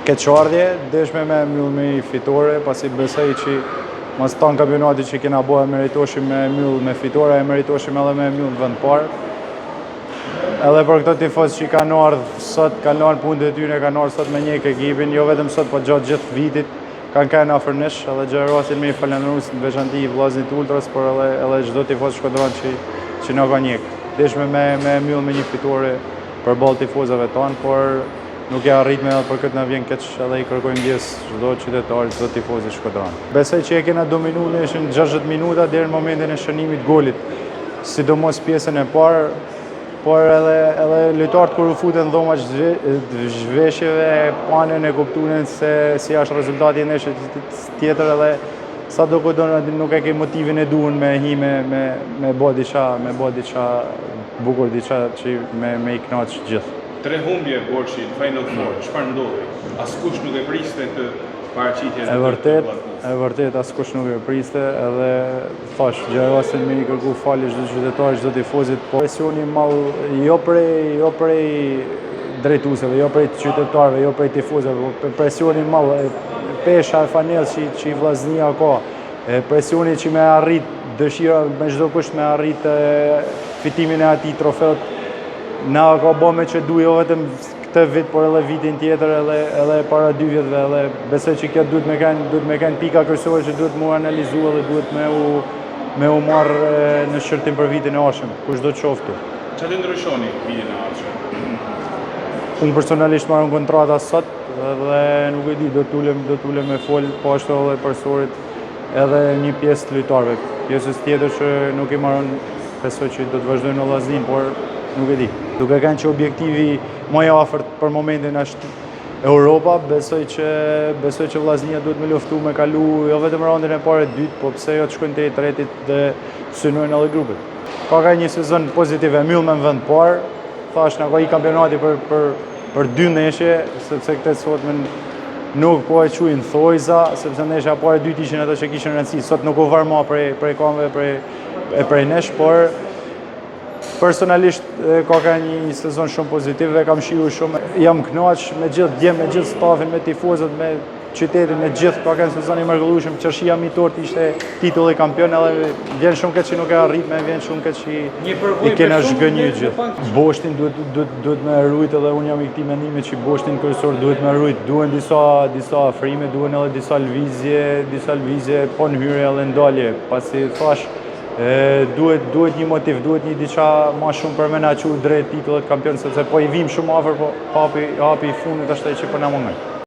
keqardhje, deshme me mbyll me fitore, pasi besoj që mas tanë kampionati që kena bo e meritoshim me mbyll me fitore, e meritoshim edhe me mbyll në vend parë. Edhe për këto tifos që kanë ardhë sot, kanë ardhë punët e tyre, kanë ardhë sot me njëjtë ekipin, jo vetëm sot, po gjatë gjithë vitit, kanë kajnë afër nesh, edhe gjërosin me i falenderus në veçanti i vllazënit Ultras, por edhe çdo tifos Shkodran që na ka njekë. Deshme me mbyll me një fitore për ballë tifozave tanë, por nuk e arrit me edhe për këtë na vjen keq edhe i kërkojmë ndjes çdo qytetar, çdo tifoz i Shkodran. Besoj që e kena dominu në 60 minuta deri në momentin e shënimit golit, sidomos pjesën e parë, por edhe lojtarët kur u futen dhoma zhveshjeve, panën e kuptunin se si është rezultati i ndeshjes tjetër edhe sa do nuk e ke motivin e duhur me hi me bë diçka bukur, diçka që me i kënaq gjithë. 3 humbje Borçi në Final Four, çfarë ndodhi? Askush nuk e priste këtë paraqitje. E vërtet askush nuk e priste, edhe thash, gjarosin me i kërku falje çdo qytetar, çdo tifozit, po presioni mall jo prej drejtuesve, jo prej qytetarëve, jo prej tifozëve, po presioni mall pesha e fanellës që i vllaznia ka, presioni që me arrit dëshira me çdo kusht me arrit fitimin e atij trofeut. Na ka bo me që du jo vetëm këtë vit, por edhe vitin tjetër, edhe para 2 vjetëve, edhe besoj që kjo duhet me kanë pika kryesore që duhet mu analizu edhe duhet me u marrë në shërtim për vitin e ardhshëm, kushdo të qoftë. Çfarë ndryshoni vitin e ardhshëm? Unë personalisht marrën kontrata sot dhe nuk e di, do t'ulem me fol, po ashtu edhe personit edhe një pjesë të lojtarëve. Pjesës tjetër që nuk i marrën, besoj që do të vazhdojnë në vllaznin, por nuk e di. Duke kanë që objektivi më i afërt për momentin është Europa, besoj që vllaznia duhet me luftu me kalu jo vetëm raundin e parë e dytë, po pse jo të shkojnë te i tretit dhe të synojnë edhe grupet. Ka një sezon pozitiv e mbyll me në vend parë, thash na ka i kampionati për 2 ndeshje, sepse këtë sot nuk po e quajnë thojza, sepse ndeshja parë e dytë ishin ato që kishin rëndësi, sot nuk u varma prej kamëve prej nesh, por personalisht ka një sezon shumë pozitiv dhe kam shiu shumë. Jam kënaq me gjithë stafin, me tifozët, me qytetin, me gjithë. Ka një sezon i mrekullueshëm, qershia mitort ishte titulli kampion, edhe vjen shumë keq që nuk e arritme, vjen shumë keq që i kena zhgënjur gjithë. Boshtin duhet me rujt, edhe unë jam i këtij mendimi që Boshtin kryesor duhet me rujt. Duhen disa afrime, duhen edhe disa lvizje, po në hyrje edhe ndalje, pasi thash duhet një motiv, duhet një diçka ma shumë për me na qu drejt titullit kampion, sepse po i vim shumë afër, po hapi i fundit është ai që po na mungon.